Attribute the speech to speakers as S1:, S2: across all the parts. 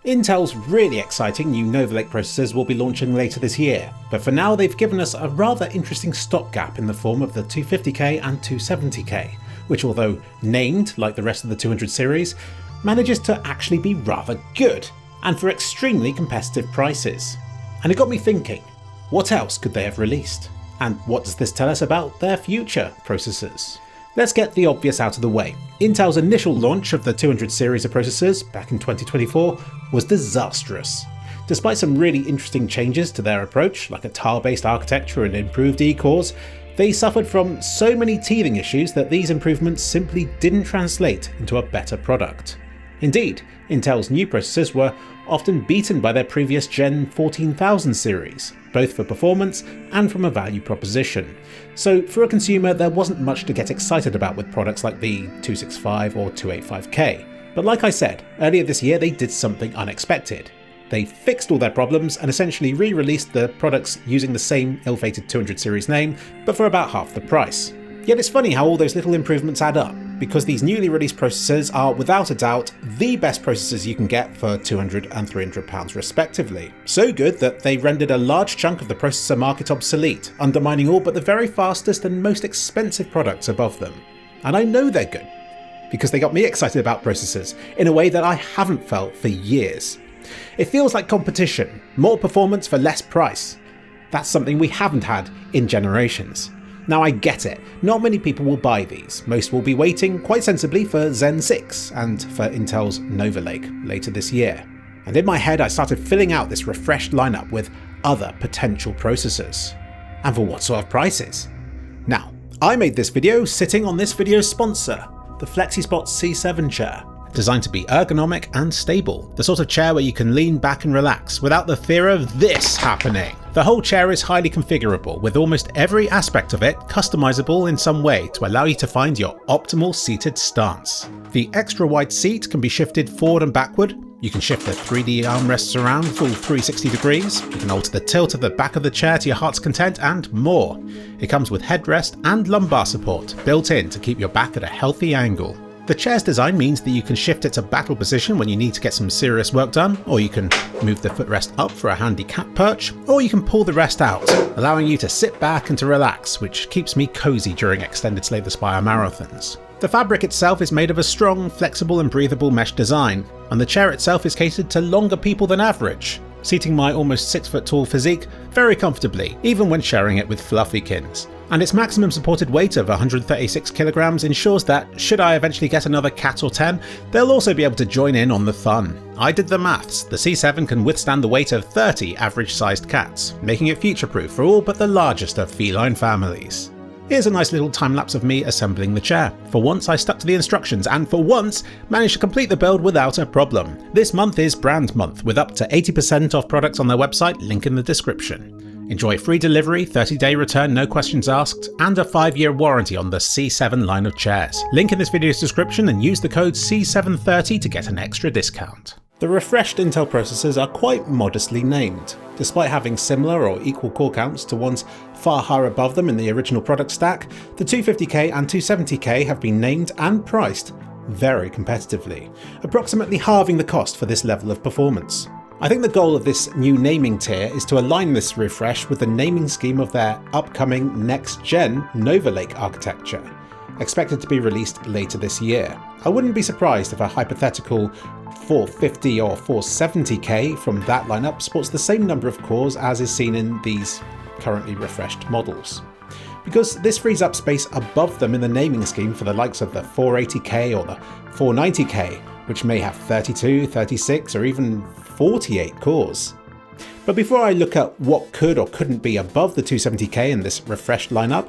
S1: Intel's really exciting new Nova Lake processors will be launching later this year, but for now they've given us a rather interesting stopgap in the form of the 250K and 270K, which, although named like the rest of the 200 series, manages to actually be rather good, and for extremely competitive prices. And it got me thinking, what else could they have released? And what does this tell us about their future processors? Let's get the obvious out of the way. Intel's initial launch of the 200 series of processors back in 2024 was disastrous. Despite some really interesting changes to their approach, like a tile-based architecture and improved E-cores, they suffered from so many teething issues that these improvements simply didn't translate into a better product. Indeed, Intel's new processors were often beaten by their previous Gen 14000 series, both for performance and from a value proposition. So for a consumer, there wasn't much to get excited about with products like the 265 or 285K. But like I said, earlier this year they did something unexpected. They fixed all their problems and essentially re-released the products using the same ill-fated 200 series name, but for about half the price. Yet it's funny how all those little improvements add up, because these newly released processors are without a doubt the best processors you can get for £200 and £300 respectively. So good that they rendered a large chunk of the processor market obsolete, undermining all but the very fastest and most expensive products above them. And I know they're good, because they got me excited about processors in a way that I haven't felt for years. It feels like competition, more performance for less price. That's something we haven't had in generations. Now I get it, not many people will buy these, most will be waiting quite sensibly for Zen 6 and for Intel's Nova Lake later this year. And in my head I started filling out this refreshed lineup with other potential processors. And for what sort of prices? Now, I made this video sitting on this video's sponsor, the FlexiSpot C7 chair. Designed to be ergonomic and stable, the sort of chair where you can lean back and relax without the fear of this happening. The whole chair is highly configurable, with almost every aspect of it customizable in some way to allow you to find your optimal seated stance. The extra wide seat can be shifted forward and backward. You can shift the 3D armrests around full 360 degrees, you can alter the tilt of the back of the chair to your heart's content, and more. It comes with headrest and lumbar support built in to keep your back at a healthy angle. The chair's design means that you can shift it to battle position when you need to get some serious work done, or you can move the footrest up for a handy cat perch, or you can pull the rest out, allowing you to sit back and to relax, which keeps me cozy during extended Slay the Spire marathons. The fabric itself is made of a strong, flexible and breathable mesh design, and the chair itself is catered to longer people than average, seating my almost 6 foot tall physique very comfortably, even when sharing it with fluffykins. And its maximum supported weight of 136 kilograms ensures that, should I eventually get another cat or 10, they'll also be able to join in on the fun. I did the maths, the C7 can withstand the weight of 30 average-sized cats, making it future-proof for all but the largest of feline families. Here's a nice little time-lapse of me assembling the chair. For once I stuck to the instructions and for once managed to complete the build without a problem. This month is brand month, with up to 80% off products on their website, link in the description. Enjoy free delivery, 30-day return, no questions asked, and a 5-year warranty on the C7 line of chairs. Link in this video's description and use the code C730 to get an extra discount. The refreshed Intel processors are quite modestly named. Despite having similar or equal core counts to ones far higher above them in the original product stack, the 250K and 270K have been named and priced very competitively, approximately halving the cost for this level of performance. I think the goal of this new naming tier is to align this refresh with the naming scheme of their upcoming next-gen Nova Lake architecture, expected to be released later this year. I wouldn't be surprised if a hypothetical 450 or 470K from that lineup sports the same number of cores as is seen in these currently refreshed models, because this frees up space above them in the naming scheme for the likes of the 480K or the 490K, which may have 32, 36 or even 48 cores. But before I look at what could or couldn't be above the 270K in this refreshed lineup,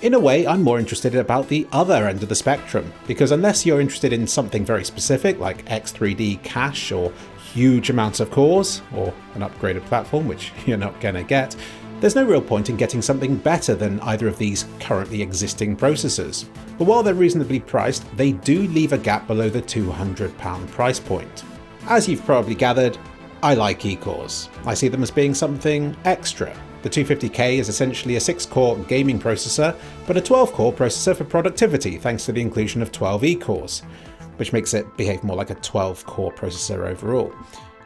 S1: in a way I'm more interested about the other end of the spectrum, because unless you're interested in something very specific like X3D cache or huge amounts of cores, or an upgraded platform which you're not gonna get, there's no real point in getting something better than either of these currently existing processors. But while they're reasonably priced, they do leave a gap below the £200 price point. As you've probably gathered, I like E-cores. I see them as being something extra. The 250K is essentially a 6-core gaming processor, but a 12-core processor for productivity thanks to the inclusion of 12 E-cores. which makes it behave more like a 12-core processor overall.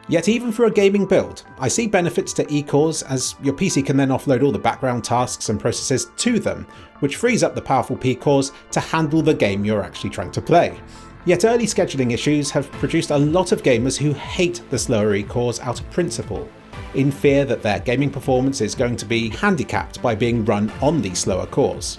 S1: Yet even for a gaming build, I see benefits to E-cores, as your PC can then offload all the background tasks and processes to them, which frees up the powerful P-cores to handle the game you're actually trying to play. Yet early scheduling issues have produced a lot of gamers who hate the slower E-cores out of principle, in fear that their gaming performance is going to be handicapped by being run on these slower cores.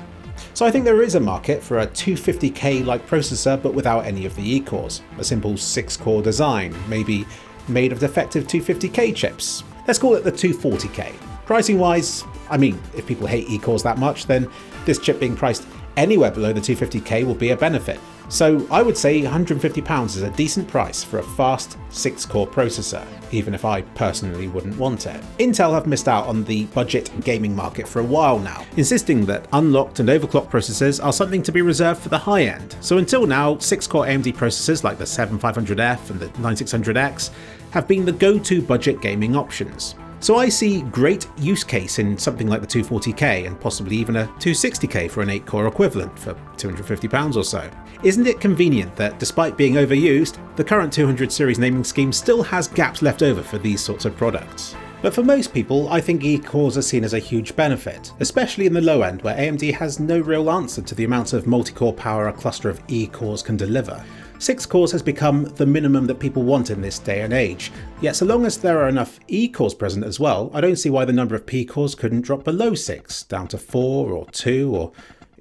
S1: So I think there is a market for a 250K-like processor but without any of the E-cores, a simple 6-core design, maybe made of defective 250K chips. Let's call it the 240K. Pricing wise, I mean, if people hate E-cores that much, then this chip being priced anywhere below the 250K will be a benefit. So I would say £150 is a decent price for a fast 6-core processor, even if I personally wouldn't want it. Intel have missed out on the budget gaming market for a while now, insisting that unlocked and overclocked processors are something to be reserved for the high end. So until now, 6-core AMD processors like the 7500F and the 9600X have been the go-to budget gaming options. So I see great use case in something like the 240K and possibly even a 260K for an 8-core equivalent for £250 or so. Isn't it convenient that despite being overused, the current 200 series naming scheme still has gaps left over for these sorts of products? But for most people, I think E-cores are seen as a huge benefit, especially in the low end where AMD has no real answer to the amount of multi-core power a cluster of E-cores can deliver. 6 cores has become the minimum that people want in this day and age, yet so long as there are enough E-cores present as well, I don't see why the number of P-cores couldn't drop below 6, down to 4 or 2 or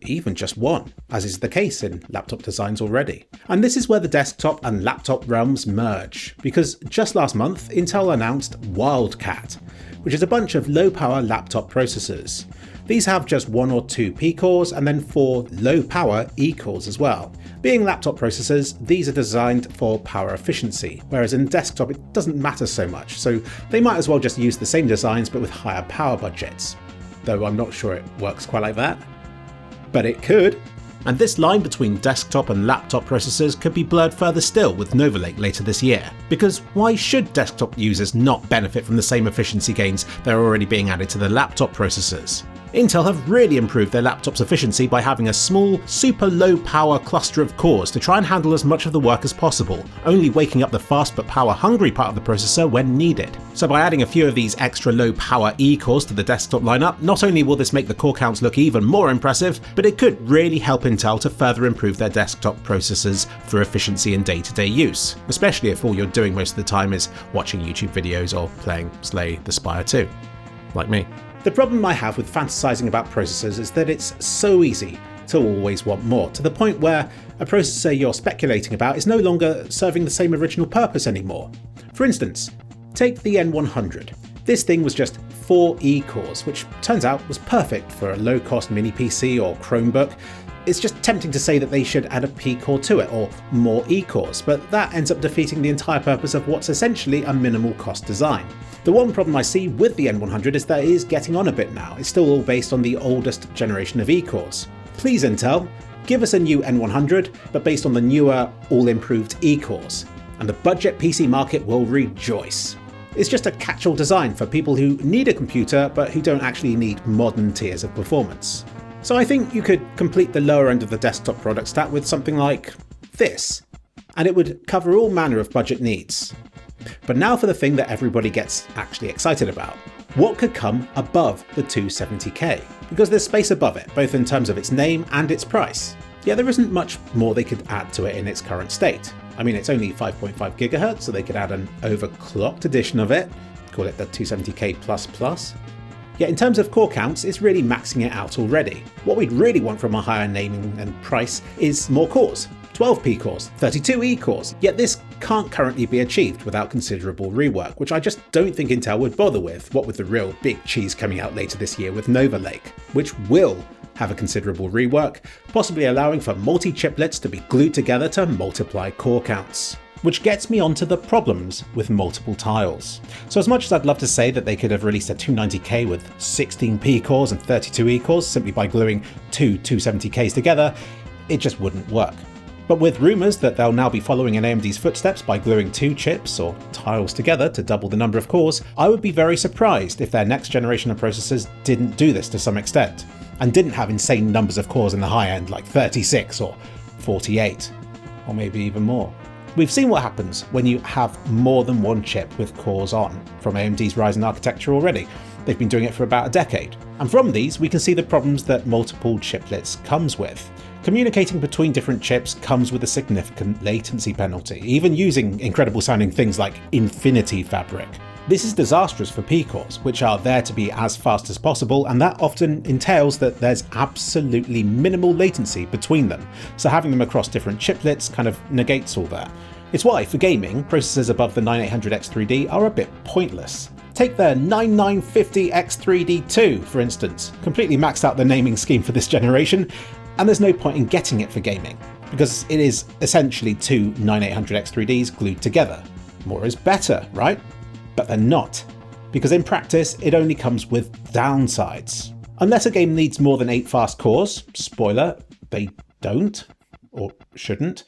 S1: even just 1, as is the case in laptop designs already. And this is where the desktop and laptop realms merge, because just last month Intel announced Wildcat, which is a bunch of low-power laptop processors. These have just 1 or 2 P-cores and then 4 low-power E-cores as well. Being laptop processors, these are designed for power efficiency, whereas in desktop it doesn't matter so much, so they might as well just use the same designs but with higher power budgets. Though I'm not sure it works quite like that. But it could. And this line between desktop and laptop processors could be blurred further still with Nova Lake later this year. Because why should desktop users not benefit from the same efficiency gains that are already being added to the laptop processors? Intel have really improved their laptop's efficiency by having a small, super low power cluster of cores to try and handle as much of the work as possible, only waking up the fast but power hungry part of the processor when needed. So by adding a few of these extra low power E-cores to the desktop lineup, not only will this make the core counts look even more impressive, but it could really help Intel to further improve their desktop processors for efficiency in day-to-day use, especially if all you're doing most of the time is watching YouTube videos or playing Slay the Spire 2, like me. The problem I have with fantasizing about processors is that it's so easy to always want more, to the point where a processor you're speculating about is no longer serving the same original purpose anymore. For instance, take the N100. This thing was just 4 E-cores, which turns out was perfect for a low-cost mini PC or Chromebook. It's just tempting to say that they should add a P-core to it, or more E-cores, but that ends up defeating the entire purpose of what's essentially a minimal cost design. The one problem I see with the N100 is that it is getting on a bit now. It's still all based on the oldest generation of E-cores. Please Intel, give us a new N100, but based on the newer, all-improved E-cores, and the budget PC market will rejoice. It's just a catch-all design for people who need a computer but who don't actually need modern tiers of performance. So I think you could complete the lower end of the desktop product stack with something like this, and it would cover all manner of budget needs. But now for the thing that everybody gets actually excited about. What could come above the 270K? Because there's space above it, both in terms of its name and its price. Yet there isn't much more they could add to it in its current state. I mean, it's only 5.5 GHz, so they could add an overclocked edition of it, call it the 270K++. Yet in terms of core counts, it's really maxing it out already. What we'd really want from a higher naming and price is more cores. 12 P-cores, 32 E-cores, yet this can't currently be achieved without considerable rework, which I just don't think Intel would bother with, what with the real big cheese coming out later this year with Nova Lake, which will have a considerable rework, possibly allowing for multi-chiplets to be glued together to multiply core counts. Which gets me onto the problems with multiple tiles. So as much as I'd love to say that they could have released a 290K with 16 P-cores and 32 E-cores simply by gluing two 270Ks together, it just wouldn't work. But with rumours that they'll now be following in AMD's footsteps by gluing 2 chips or tiles together to double the number of cores, I would be very surprised if their next generation of processors didn't do this to some extent, and didn't have insane numbers of cores in the high end like 36 or 48. or maybe even more. We've seen what happens when you have more than one chip with cores on from AMD's Ryzen architecture already. They've been doing it for about a decade. And from these, we can see the problems that multiple chiplets comes with. Communicating between different chips comes with a significant latency penalty, even using incredible sounding things like Infinity Fabric. This is disastrous for P-cores, which are there to be as fast as possible, and that often entails that there's absolutely minimal latency between them, so having them across different chiplets kind of negates all that. It's why, for gaming, processors above the 9800X3D are a bit pointless. Take the 9950X3D2, for instance, completely maxed out the naming scheme for this generation, and there's no point in getting it for gaming, because it is essentially two 9800X3Ds glued together. More is better, right? But they're not, because in practice it only comes with downsides. Unless a game needs more than 8 fast cores, spoiler, they don't, or shouldn't,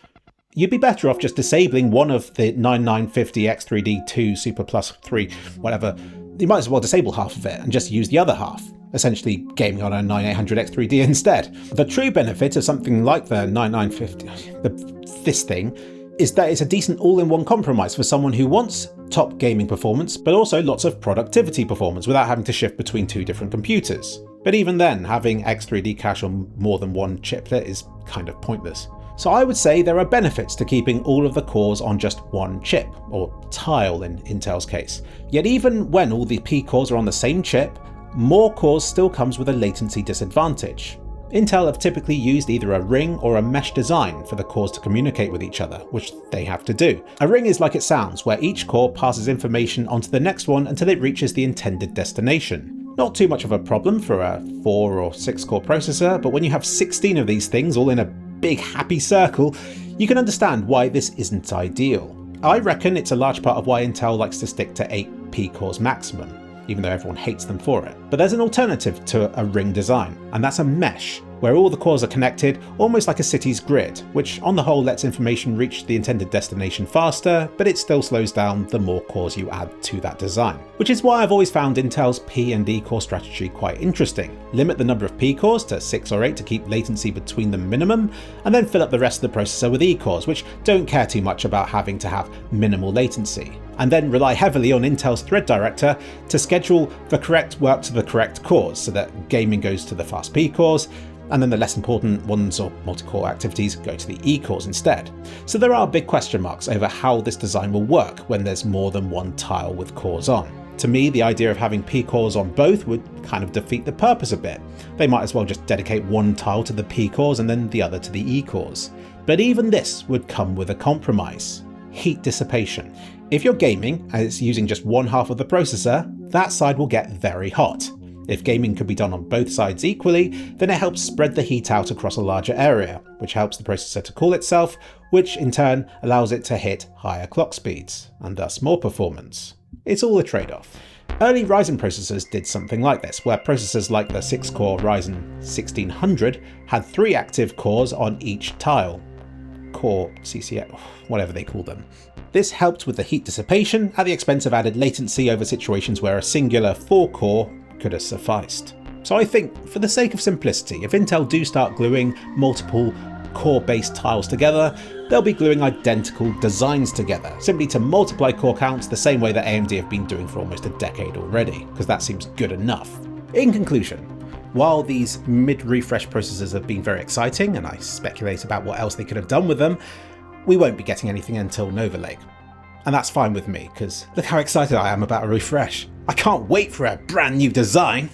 S1: you'd be better off just disabling one of the 9950X3D2 Super Plus 3, whatever. You might as well disable half of it and just use the other half, essentially gaming on a 9800X3D instead. The true benefit of something like the 9950, this thing, is that it's a decent all-in-one compromise for someone who wants top gaming performance, but also lots of productivity performance without having to shift between two different computers. But even then, having X3D cache on more than one chiplet is kind of pointless. So I would say there are benefits to keeping all of the cores on just one chip, or tile in Intel's case. Yet even when all the P cores are on the same chip, more cores still comes with a latency disadvantage. Intel have typically used either a ring or a mesh design for the cores to communicate with each other, which they have to do. A ring is like it sounds, where each core passes information onto the next one until it reaches the intended destination. Not too much of a problem for a 4 or 6 core processor, but when you have 16 of these things all in a big happy circle, you can understand why this isn't ideal. I reckon it's a large part of why Intel likes to stick to 8 P cores maximum, even though everyone hates them for it. But there's an alternative to a ring design, and that's a mesh, where all the cores are connected almost like a city's grid, which on the whole lets information reach the intended destination faster, but it still slows down the more cores you add to that design. Which is why I've always found Intel's P and D core strategy quite interesting. Limit the number of P cores to 6 or 8 to keep latency between them minimum, and then fill up the rest of the processor with E cores, which don't care too much about having to have minimal latency. And then rely heavily on Intel's thread director to schedule the correct work to the correct cores, so that gaming goes to the fast P cores, and then the less important ones or multi-core activities go to the E cores instead. So there are big question marks over how this design will work when there's more than one tile with cores on. To me, the idea of having P cores on both would kind of defeat the purpose a bit. They might as well just dedicate one tile to the P cores and then the other to the E cores. But even this would come with a compromise: heat dissipation. If you're gaming and it's using just one half of the processor, that side will get very hot. If gaming can be done on both sides equally, then it helps spread the heat out across a larger area, which helps the processor to cool itself, which in turn allows it to hit higher clock speeds, and thus more performance. It's all a trade-off. Early Ryzen processors did something like this, where processors like the 6-core Ryzen 1600 had 3 active cores on each tile. Core CCS, whatever they call them. This helped with the heat dissipation at the expense of added latency over situations where a singular 4-core could have sufficed. So I think, for the sake of simplicity, if Intel do start gluing multiple core-based tiles together, they'll be gluing identical designs together, simply to multiply core counts the same way that AMD have been doing for almost a decade already, because that seems good enough. In conclusion, while these mid-refresh processors have been very exciting, and I speculate about what else they could have done with them, we won't be getting anything until Nova Lake. And that's fine with me, because look how excited I am about a refresh. I can't wait for a brand new design.